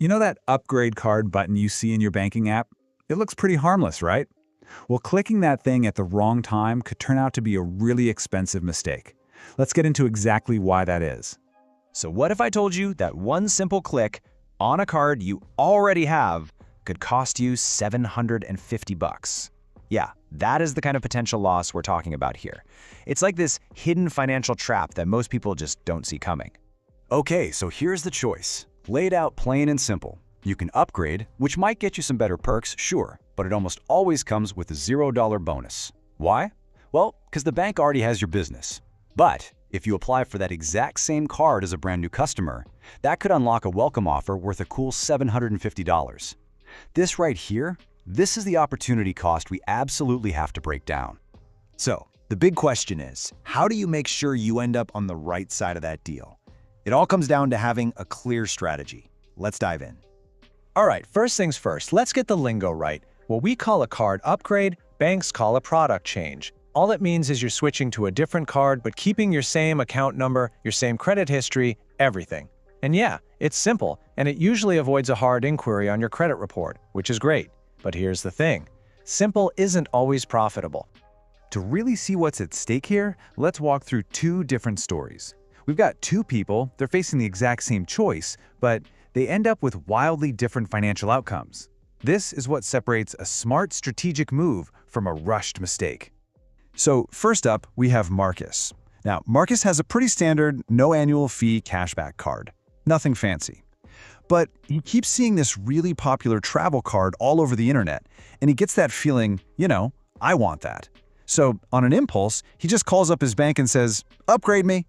You know that upgrade card button you see in your banking app? It looks pretty harmless, right? Well, clicking that thing at the wrong time could turn out to be a really expensive mistake. Let's get into exactly why that is. So what if I told you that one simple click on a card you already have could cost you $750? Yeah, that is the kind of potential loss we're talking about here. It's like this hidden financial trap that most people just don't see coming. Okay, so here's the choice. Laid out plain and simple. You can upgrade, which might get you some better perks, sure, but it almost always comes with a $0 bonus. Why? Well, because the bank already has your business. But if you apply for that exact same card as a brand new customer, that could unlock a welcome offer worth a cool $750. This right here, this is the opportunity cost we absolutely have to break down. So, the big question is, how do you make sure you end up on the right side of that deal? It all comes down to having a clear strategy. Let's dive in. All right, first things first, let's get the lingo right. What we call a card upgrade, banks call a product change. All it means is you're switching to a different card, but keeping your same account number, your same credit history, everything. And yeah, it's simple, and it usually avoids a hard inquiry on your credit report, which is great. But here's the thing. Simple isn't always profitable. To really see what's at stake here, let's walk through two different stories. We've got two people, they're facing the exact same choice, but they end up with wildly different financial outcomes. This is what separates a smart strategic move from a rushed mistake. So first up, we have Marcus. Now, Marcus has a pretty standard, no annual fee cashback card. Nothing fancy. But he keeps seeing this really popular travel card all over the internet, and he gets that feeling, I want that. So on an impulse, he just calls up his bank and says, upgrade me.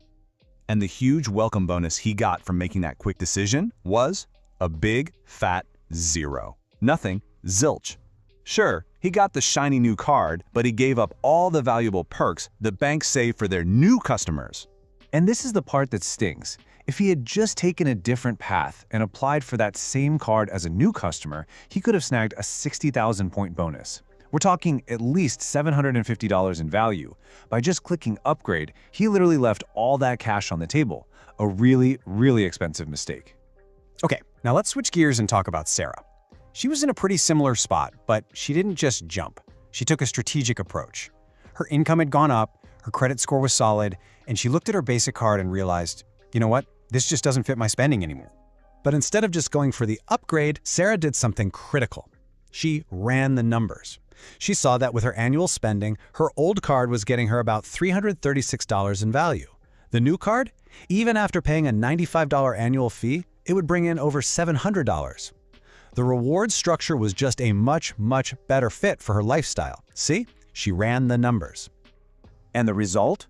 And the huge welcome bonus he got from making that quick decision was a big, fat zero. Nothing, zilch. Sure, he got the shiny new card, but he gave up all the valuable perks the banks save for their new customers. And this is the part that stings. If he had just taken a different path and applied for that same card as a new customer, he could have snagged a 60,000-point bonus. We're talking at least $750 in value. By just clicking upgrade, he literally left all that cash on the table. A really, really expensive mistake. Okay, now let's switch gears and talk about Sarah. She was in a pretty similar spot, but she didn't just jump. She took a strategic approach. Her income had gone up, her credit score was solid, and she looked at her basic card and realized, you know what, this just doesn't fit my spending anymore. But instead of just going for the upgrade, Sarah did something critical. She ran the numbers. She saw that with her annual spending, her old card was getting her about $336 in value. The new card, even after paying a $95 annual fee, it would bring in over $700. The reward structure was just a much, much better fit for her lifestyle. See? She ran the numbers. And the result?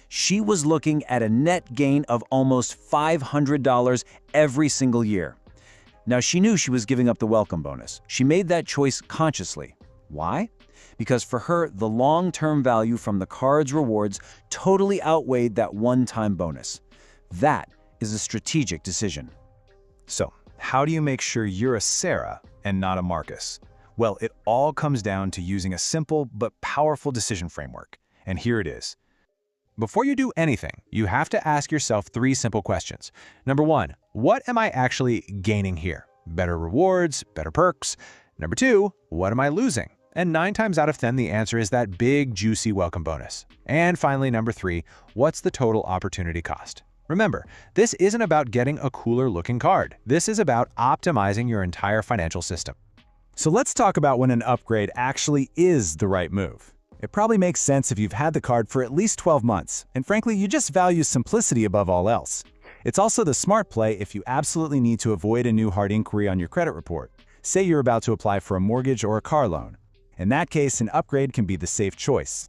She was looking at a net gain of almost $500 every single year. Now, she knew she was giving up the welcome bonus. She made that choice consciously. Why? Because for her, the long-term value from the card's rewards totally outweighed that one-time bonus. That is a strategic decision. So, how do you make sure you're a Sarah and not a Marcus? Well, it all comes down to using a simple but powerful decision framework. And here it is. Before you do anything, you have to ask yourself three simple questions. Number one, what am I actually gaining here? Better rewards, better perks. Number two, what am I losing? And 9 times out of 10, the answer is that big, juicy welcome bonus. And finally, number three, what's the total opportunity cost? Remember, this isn't about getting a cooler looking card. This is about optimizing your entire financial system. So let's talk about when an upgrade actually is the right move. It probably makes sense if you've had the card for at least 12 months, and frankly, you just value simplicity above all else. It's also the smart play if you absolutely need to avoid a new hard inquiry on your credit report. Say you're about to apply for a mortgage or a car loan. In that case, an upgrade can be the safe choice.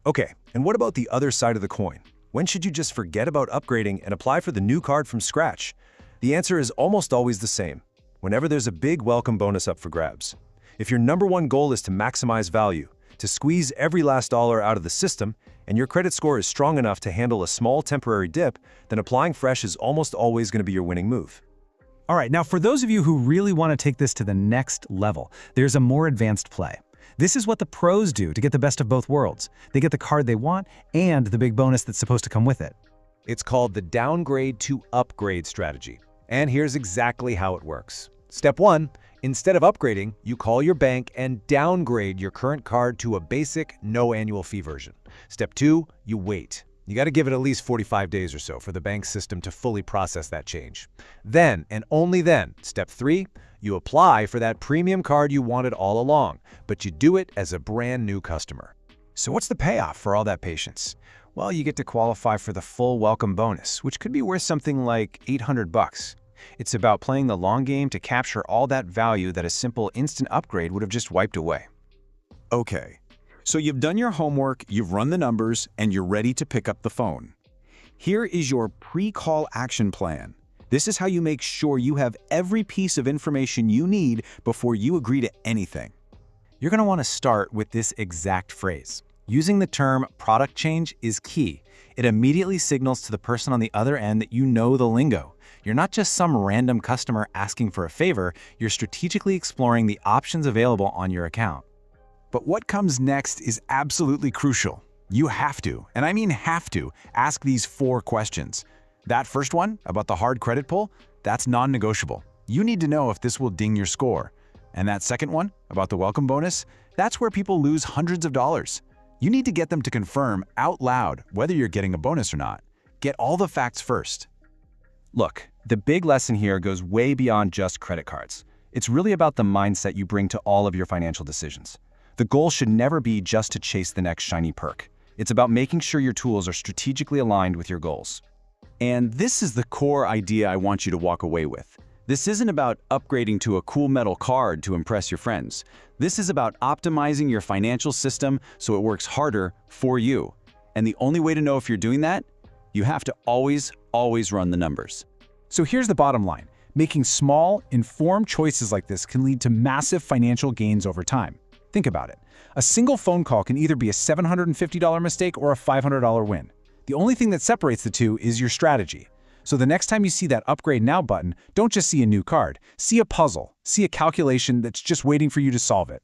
Okay, and what about the other side of the coin? When should you just forget about upgrading and apply for the new card from scratch? The answer is almost always the same. Whenever there's a big welcome bonus up for grabs. If your number one goal is to maximize value, to squeeze every last dollar out of the system, and your credit score is strong enough to handle a small temporary dip, then applying fresh is almost always going to be your winning move. All right, now for those of you who really want to take this to the next level, there's a more advanced play. This is what the pros do to get the best of both worlds. They get the card they want and the big bonus that's supposed to come with it. It's called the downgrade to upgrade strategy. And here's exactly how it works. Step 1. Instead of upgrading, you call your bank and downgrade your current card to a basic, no annual fee version. Step 2. You wait. You got to give it at least 45 days or so for the bank system to fully process that change. Then, and only then, Step 3, you apply for that premium card you wanted all along, but you do it as a brand new customer. So what's the payoff for all that patience? Well, you get to qualify for the full welcome bonus, which could be worth something like $800. It's about playing the long game to capture all that value that a simple instant upgrade would have just wiped away. Okay, so you've done your homework, you've run the numbers, and you're ready to pick up the phone. Here is your pre-call action plan. This is how you make sure you have every piece of information you need before you agree to anything. You're going to want to start with this exact phrase. Using the term product change is key. It immediately signals to the person on the other end that you know the lingo. You're not just some random customer asking for a favor, you're strategically exploring the options available on your account. But what comes next is absolutely crucial. You have to, and I mean have to, ask these 4 questions. That first one, about the hard credit pull, that's non-negotiable. You need to know if this will ding your score. And that second one, about the welcome bonus, that's where people lose hundreds of dollars. You need to get them to confirm out loud whether you're getting a bonus or not. Get all the facts first. Look, the big lesson here goes way beyond just credit cards. It's really about the mindset you bring to all of your financial decisions. The goal should never be just to chase the next shiny perk. It's about making sure your tools are strategically aligned with your goals. And this is the core idea I want you to walk away with. This isn't about upgrading to a cool metal card to impress your friends. This is about optimizing your financial system so it works harder for you. And the only way to know if you're doing that, you have to always run the numbers. So here's the bottom line. Making small, informed choices like this can lead to massive financial gains over time. Think about it. A single phone call can either be a $750 mistake or a $500 win. The only thing that separates the two is your strategy. So the next time you see that Upgrade Now button, don't just see a new card. See a puzzle. See a calculation that's just waiting for you to solve it.